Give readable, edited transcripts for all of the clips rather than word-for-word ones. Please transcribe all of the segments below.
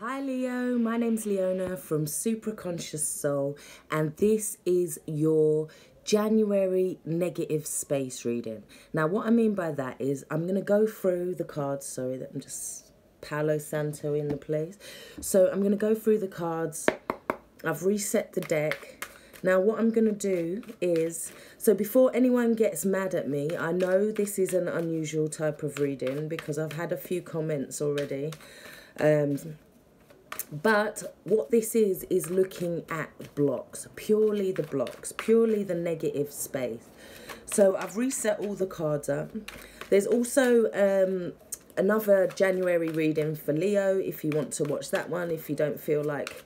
Hi Leo, my name's Leona from Supra Conscious'Soul, and this is your January negative space reading. Now what I mean by that is I'm going to go through the cards, sorry that I'm just Palo Santo in the place. So I'm going to go through the cards. I've reset the deck. Now what I'm going to do is, so before anyone gets mad at me, I know this is an unusual type of reading because I've had a few comments already. But what this is looking at blocks, purely the negative space. So I've reset all the cards up. There's also another January reading for Leo if you want to watch that one, if you don't feel like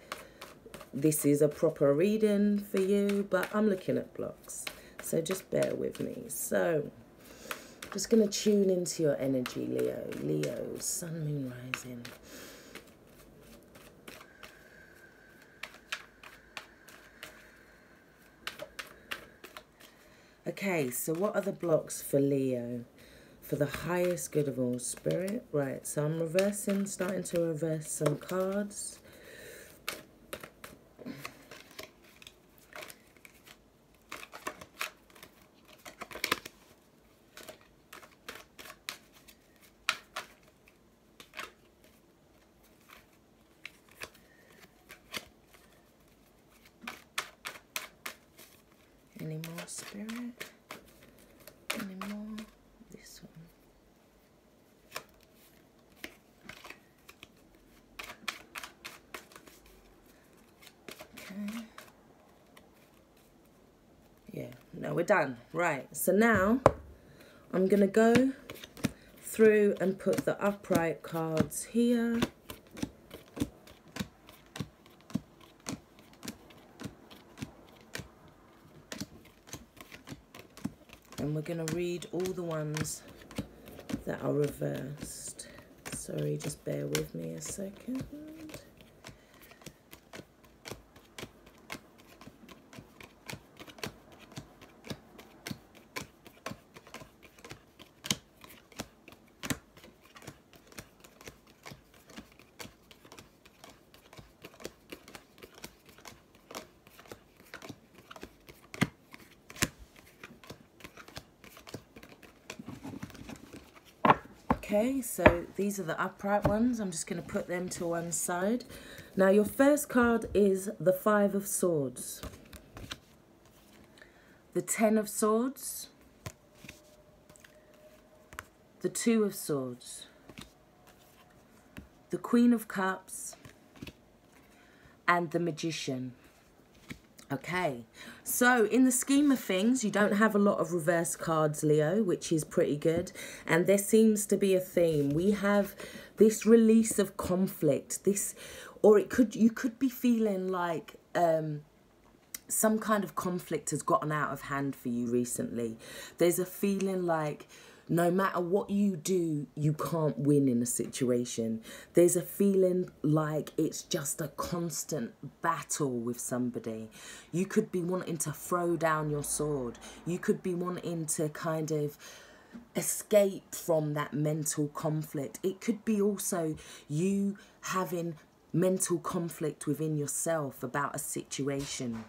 this is a proper reading for you, but I'm looking at blocks. So just bear with me. So just going to tune into your energy, Leo. Leo, sun, moon, rising. Okay, so what are the blocks for Leo? For the highest good of all, Spirit. Right, so I'm reversing, starting to reverse some cards. Any more, Spirit? Any more? This one. Okay. Yeah, no, we're done. Right, so now I'm going to go through and put the upright cards here. And we're going to read all the ones that are reversed. Sorry, just bear with me a second. Okay, so these are the upright ones. I'm just going to put them to one side. Now, your first card is the Five of Swords, the Ten of Swords, the Two of Swords, the Queen of Cups, and the Magician. Okay, so in the scheme of things, you don't have a lot of reverse cards, Leo, which is pretty good. And there seems to be a theme. We have this release of conflict, or you could be feeling like some kind of conflict has gotten out of hand for you recently. There's a feeling like no matter what you do, you can't win in a situation. There's a feeling like it's just a constant battle with somebody. You could be wanting to throw down your sword. You could be wanting to kind of escape from that mental conflict. It could be also you having mental conflict within yourself about a situation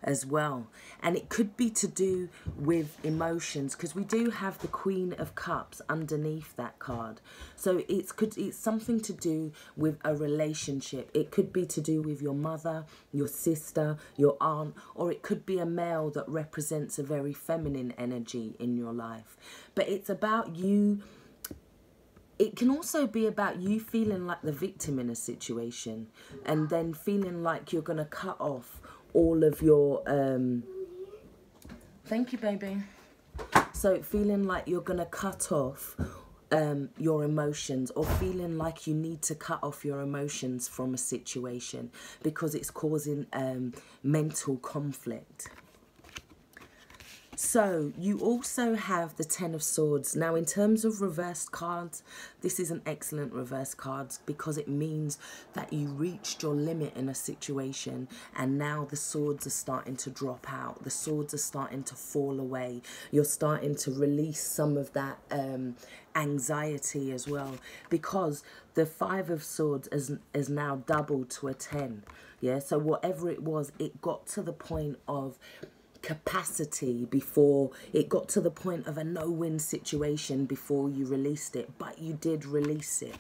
as well, and it could be to do with emotions, because we do have the Queen of Cups underneath that card. So it's something to do with a relationship. It could be to do with your mother, your sister, your aunt, or it could be a male that represents a very feminine energy in your life. But it's about you. It can also be about you feeling like the victim in a situation, and then feeling like you're going to cut off all of your thank you, baby. So feeling like you're gonna cut off your emotions, or feeling like you need to cut off your emotions from a situation because it's causing mental conflict. So you also have the Ten of Swords. Now, in terms of reversed cards, this is an excellent reverse card because it means that you reached your limit in a situation and now the swords are starting to drop out. The swords are starting to fall away. You're starting to release some of that anxiety as well, because the Five of Swords is now doubled to a 10. Yeah, so whatever it was, it got to the point of capacity before it got to the point of a no-win situation before you released it, but you did release it.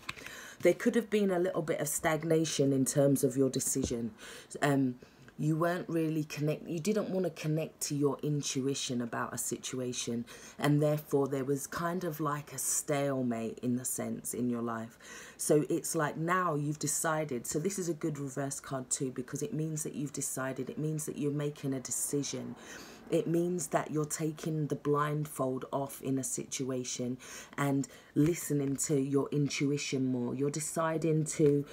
There could have been a little bit of stagnation in terms of your decision. You weren't really you didn't want to connect to your intuition about a situation, and therefore there was kind of like a stalemate in the sense in your life. So it's like now you've decided. So this is a good reverse card too, because it means that you've decided. It means that you're making a decision. It means that you're taking the blindfold off in a situation and listening to your intuition more. You're deciding to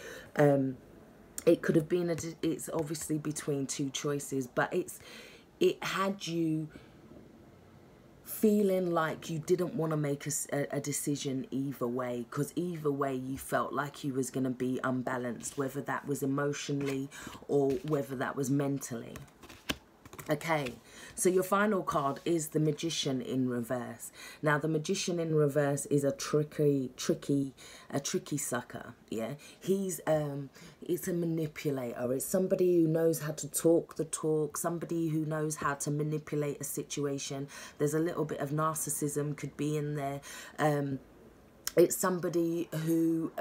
it could have been it's obviously between two choices, but it had you feeling like you didn't want to make a decision either way, because either way you felt like you was going to be unbalanced, whether that was emotionally or whether that was mentally. Okay, so your final card is the Magician in reverse. Now, the Magician in reverse is a tricky sucker. Yeah, it's a manipulator. It's somebody who knows how to talk the talk. Somebody who knows how to manipulate a situation. There's a little bit of narcissism could be in there. It's somebody who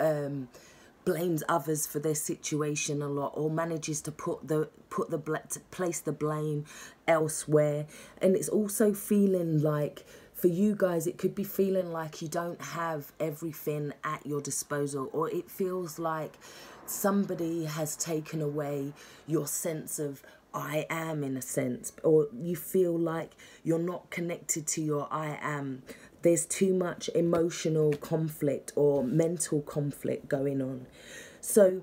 blames others for their situation a lot, or manages to place the blame elsewhere. And it's also feeling like, for you guys, it could be feeling like you don't have everything at your disposal, or it feels like somebody has taken away your sense of I am, in a sense, or you feel like you're not connected to your I am. There's too much emotional conflict or mental conflict going on. So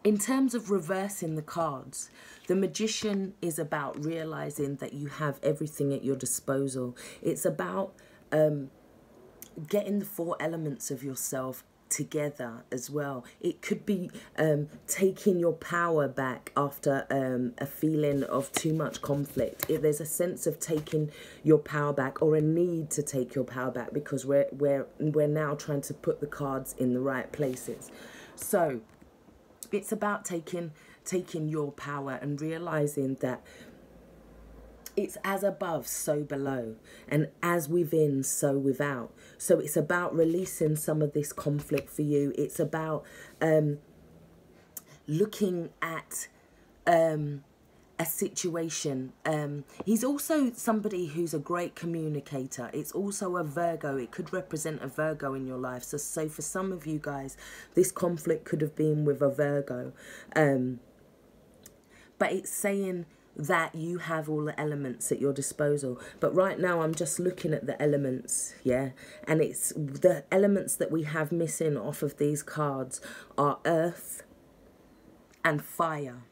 in terms of reversing the cards, the Magician is about realizing that you have everything at your disposal. It's about getting the four elements of yourself together as well. It could be taking your power back after a feeling of too much conflict. There's a sense of taking your power back, or a need to take your power back, because we're now trying to put the cards in the right places. So it's about taking your power and realizing that it's as above, so below, and as within, so without. So it's about releasing some of this conflict for you. It's about looking at a situation. He's also somebody who's a great communicator. It's also a Virgo. It could represent a Virgo in your life. So for some of you guys, this conflict could have been with a Virgo. But it's saying that you have all the elements at your disposal. But right now I'm just looking at the elements, yeah, and it's the elements that we have missing off of these cards are earth and fire.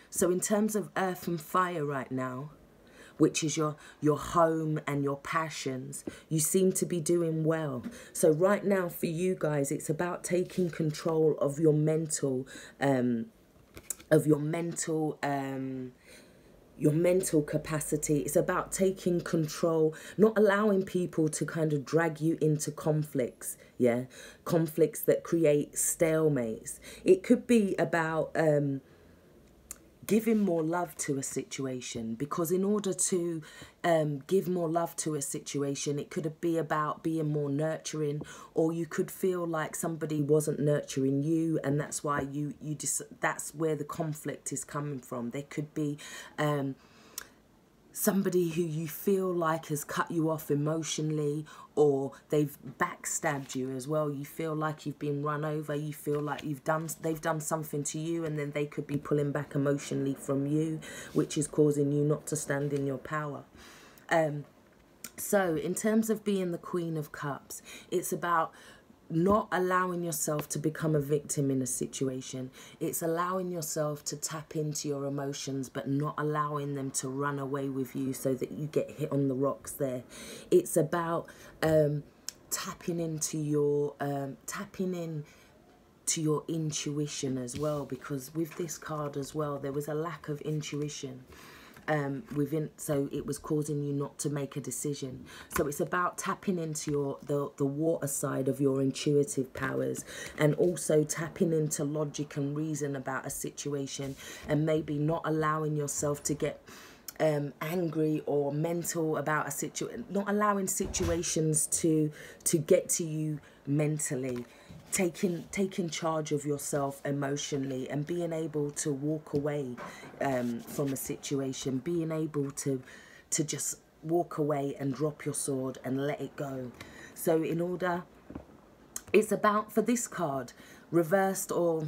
So in terms of earth and fire right now, which is your home and your passions, you seem to be doing well. So right now for you guys, it's about taking control of your mental capacity. It's about taking control, not allowing people to kind of drag you into conflicts, yeah, conflicts that create stalemates. It could be about giving more love to a situation, because in order to give more love to a situation, it could be about being more nurturing, or you could feel like somebody wasn't nurturing you, and that's why that's where the conflict is coming from. There could be somebody who you feel like has cut you off emotionally, or they've backstabbed you as well. You feel like you've been run over. You feel like they've done something to you, and then they could be pulling back emotionally from you, which is causing you not to stand in your power. So in terms of being the Queen of Cups, it's about not allowing yourself to become a victim in a situation. It's allowing yourself to tap into your emotions, but not allowing them to run away with you so that you get hit on the rocks there. It's about tapping into your intuition as well, because with this card as well, there was a lack of intuition. So it was causing you not to make a decision. So it's about tapping into the water side of your intuitive powers, and also tapping into logic and reason about a situation, and maybe not allowing yourself to get angry or mental about a situation, not allowing situations to get to you mentally. Taking charge of yourself emotionally, and being able to walk away from a situation, being able to just walk away and drop your sword and let it go. So it's about, for this card, reversed or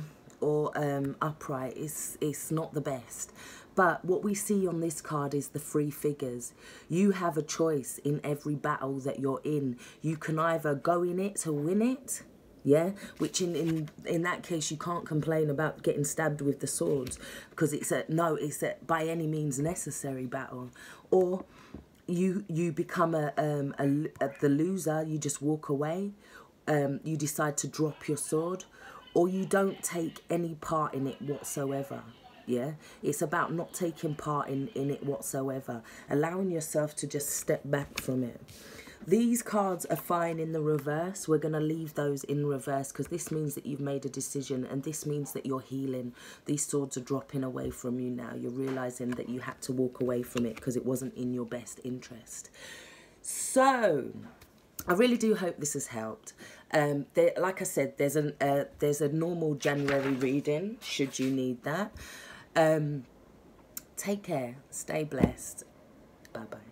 upright, it's not the best. But what we see on this card is the three figures. You have a choice in every battle that you're in. You can either go in it to win it, yeah, which in that case you can't complain about getting stabbed with the swords, because it's a by any means necessary battle. Or you become the loser, you just walk away, you decide to drop your sword, or you don't take any part in it whatsoever. Yeah, it's about not taking part in it whatsoever, allowing yourself to just step back from it. These cards are fine in the reverse. We're going to leave those in reverse, because this means that you've made a decision, and this means that you're healing. These swords are dropping away from you now. You're realising that you had to walk away from it because it wasn't in your best interest. So I really do hope this has helped. Like I said, there's a normal January reading, should you need that. Take care. Stay blessed. Bye-bye.